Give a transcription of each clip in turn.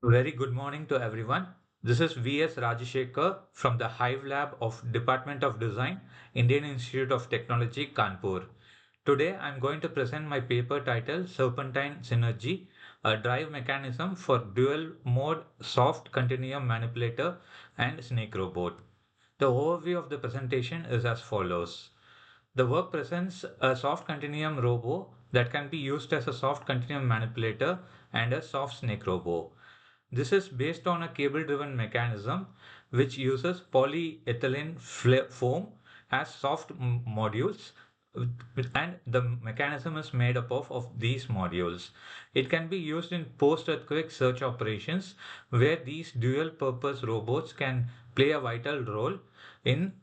Very good morning to everyone. This is V.S. Rajashekar from the Hive Lab of Department of Design, Indian Institute of Technology, Kanpur. Today I'm going to present my paper titled Serpentine Synergy, a drive mechanism for dual mode soft continuum manipulator and snake robot. The overview of the presentation is as follows. The work presents a soft continuum robo that can be used as a soft continuum manipulator and a soft snake robo. This is based on a cable-driven mechanism which uses polyethylene foam as soft modules, and the mechanism is made up of these modules. It can be used in post-earthquake search operations where these dual-purpose robots can play a vital role in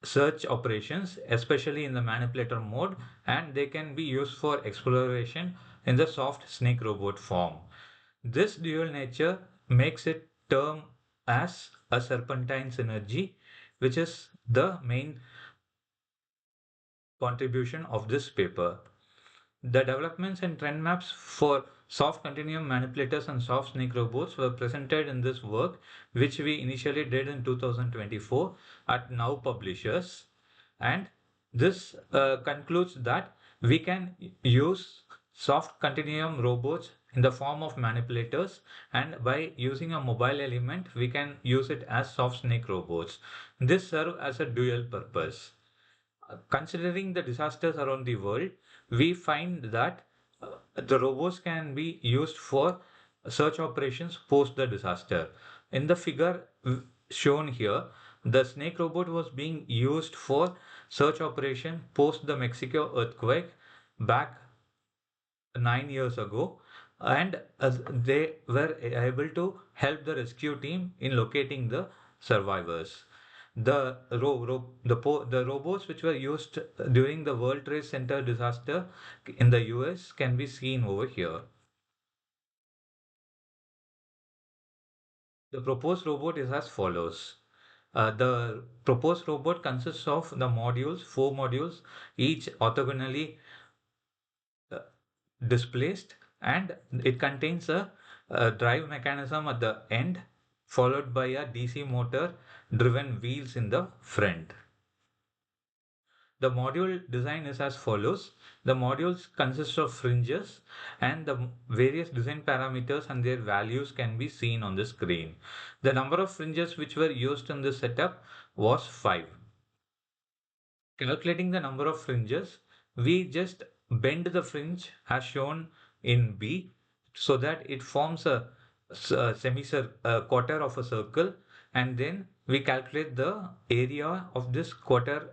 search operations, especially in the manipulator mode, and they can be used for exploration in the soft snake robot form. This dual nature makes it term as a serpentine synergy, which is the main contribution of this paper. The developments and trend maps for soft continuum manipulators and soft snake robots were presented in this work, which we initially did in 2024 at Now Publishers. And this concludes that we can use soft continuum robots in the form of manipulators, and by using a mobile element, we can use it as soft snake robots. This serve as a dual purpose. Considering the disasters around the world, we find that the robots can be used for search operations post the disaster. In the figure shown here, the snake robot was being used for search operation post the Mexico earthquake back 9 years ago, and they were able to help the rescue team in locating the survivors. The robots which were used during the World Trade Center disaster in the US can be seen over here. The proposed robot is as follows. The proposed robot consists of the modules, four modules, each orthogonally displaced, and it contains a drive mechanism at the end, followed by a DC motor driven wheels in the front. The module design is as follows. The modules consist of fringes, and the various design parameters and their values can be seen on the screen. The number of fringes which were used in this setup was 5. Calculating the number of fringes, we just bend the fringe as shown in B so that it forms a quarter of a circle, and then we calculate the area of this quarter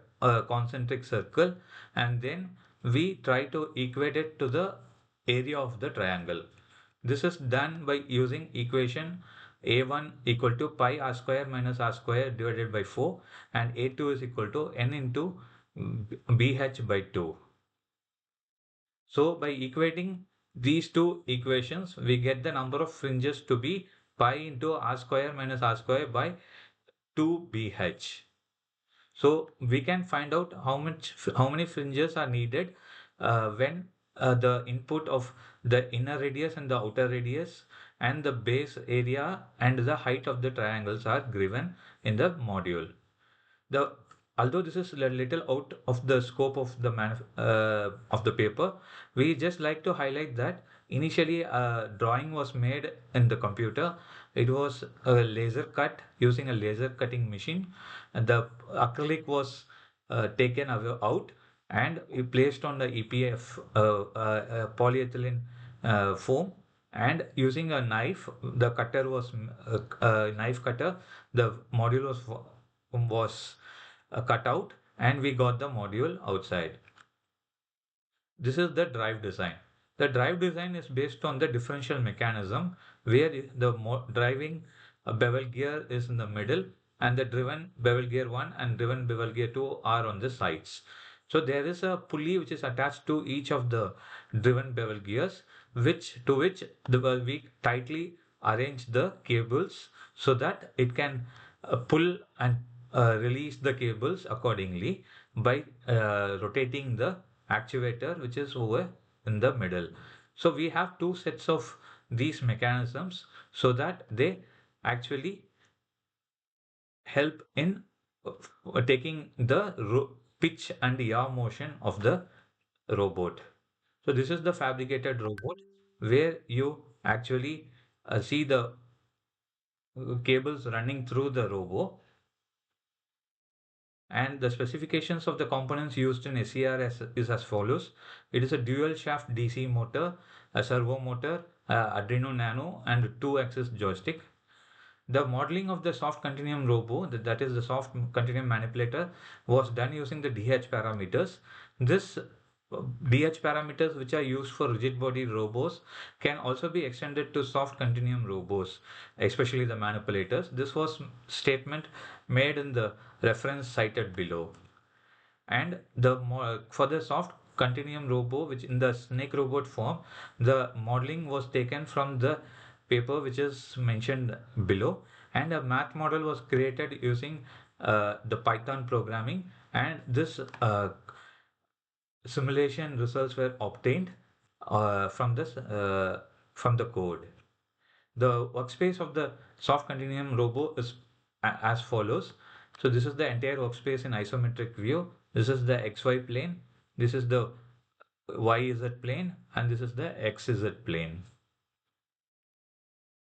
concentric circle, and then we try to equate it to the area of the triangle. This is done by using equation a1 equal to pi r square minus r square divided by 4, and a2 is equal to n into bh by 2. So by equating these two equations, we get the number of fringes to be pi into r square minus r square by 2bh. So we can find out how many fringes are needed when the input of the inner radius and the outer radius and the base area and the height of the triangles are given in the module. The Although this is a little out of the scope of the paper, we just like to highlight that initially a drawing was made in the computer. It was a laser cut using a laser cutting machine, and the acrylic was taken out and placed on the EPF polyethylene foam, and using a knife, the cutter was a knife cutter, the module was cut out, and we got the module outside. This is the drive design. The drive design is based on the differential mechanism where the driving bevel gear is in the middle, and the driven bevel gear 1 and driven bevel gear 2 are on the sides. So there is a pulley which is attached to each of the driven bevel gears, which we tightly arrange the cables so that it can pull and release the cables accordingly by rotating the actuator which is over in the middle. So we have two sets of these mechanisms so that they actually help in taking the pitch and yaw motion of the robot. So this is the fabricated robot where you actually see the cables running through the robo, and the specifications of the components used in SCR is as follows. It is a dual shaft DC motor, a servo motor, Arduino Nano, and two-axis joystick. The modeling of the soft continuum robo, that is the soft continuum manipulator, was done using the DH parameters. This DH parameters, which are used for rigid body robos, can also be extended to soft continuum robos, especially the manipulators. This was statement made in the reference cited below. And for the soft continuum robo, which in the snake robot form, the modeling was taken from the paper which is mentioned below, and a math model was created using the Python programming, and this simulation results were obtained from the code. The workspace of the soft continuum robo is as follows. So this is the entire workspace in isometric view. This is the XY plane. This is the YZ plane, and this is the XZ plane.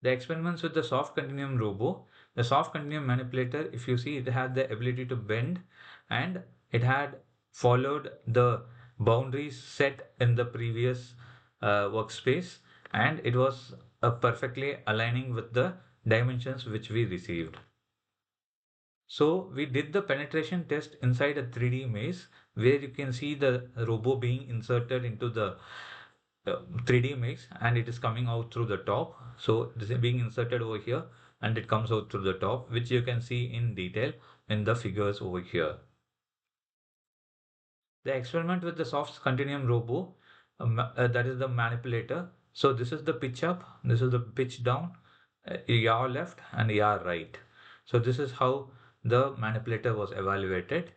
The experiments with the soft continuum robo, the soft continuum manipulator, if you see, it had the ability to bend, and it had followed the boundaries set in the previous workspace, and it was perfectly aligning with the dimensions which we received. So we did the penetration test inside a 3D maze where you can see the robo being inserted into the 3D maze, and it is coming out through the top. So this is being inserted over here and it comes out through the top, which you can see in detail in the figures over here. The experiment with the soft continuum robo, that is the manipulator. So this is the pitch up, this is the pitch down, yaw left and yaw right. So this is how the manipulator was evaluated.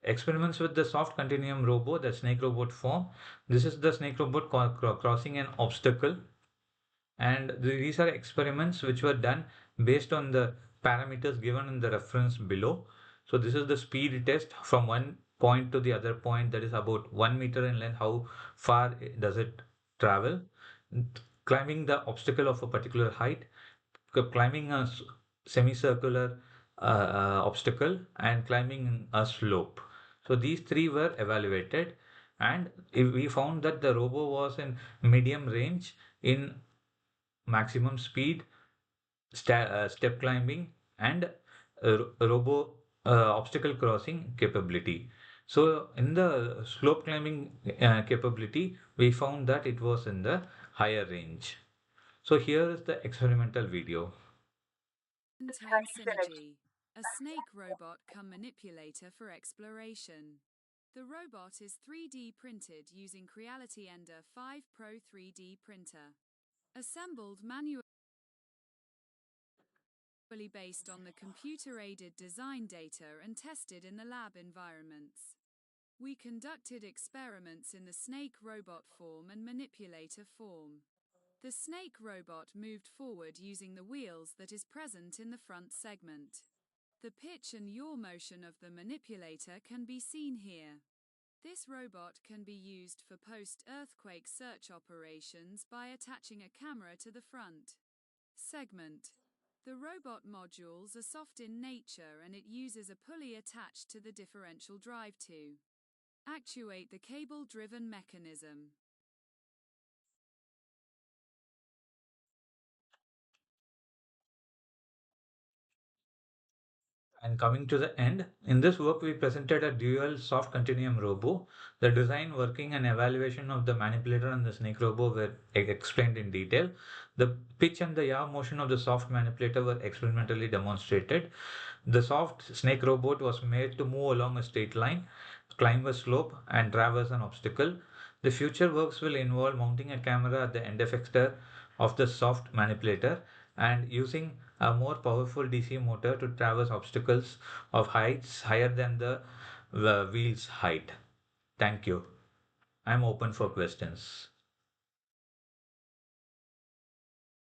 Experiments with the soft continuum robo, the snake robot form. This is the snake robot crossing an obstacle, and these are experiments which were done based on the parameters given in the reference below. So this is the speed test from one point to the other point, that is about 1 meter in length. How far does it travel? Climbing the obstacle of a particular height, climbing a semicircular obstacle, and climbing a slope. So these three were evaluated, and we found that the robo was in medium range in maximum speed, step climbing, and robo obstacle crossing capability. So in the slope climbing capability, we found that it was in the higher range. So here is the experimental video. Serpentine Synergy, a snake robot come manipulator for exploration. The robot is 3D printed using Creality Ender 5 Pro 3D printer. Assembled manually based on the computer-aided design data and tested in the lab environments. We conducted experiments in the snake robot form and manipulator form. The snake robot moved forward using the wheels that is present in the front segment. The pitch and yaw motion of the manipulator can be seen here. This robot can be used for post-earthquake search operations by attaching a camera to the front segment. The robot modules are soft in nature and it uses a pulley attached to the differential drive to actuate the cable-driven mechanism. And coming to the end, in this work we presented a dual soft continuum robo. The design, working and evaluation of the manipulator and the snake robo were explained in detail. The pitch and the yaw motion of the soft manipulator were experimentally demonstrated. The soft snake robot was made to move along a straight line, climb a slope, and traverse an obstacle. The future works will involve mounting a camera at the end effector of the soft manipulator and using a more powerful DC motor to traverse obstacles of heights higher than the wheel's height. Thank you. I'm open for questions.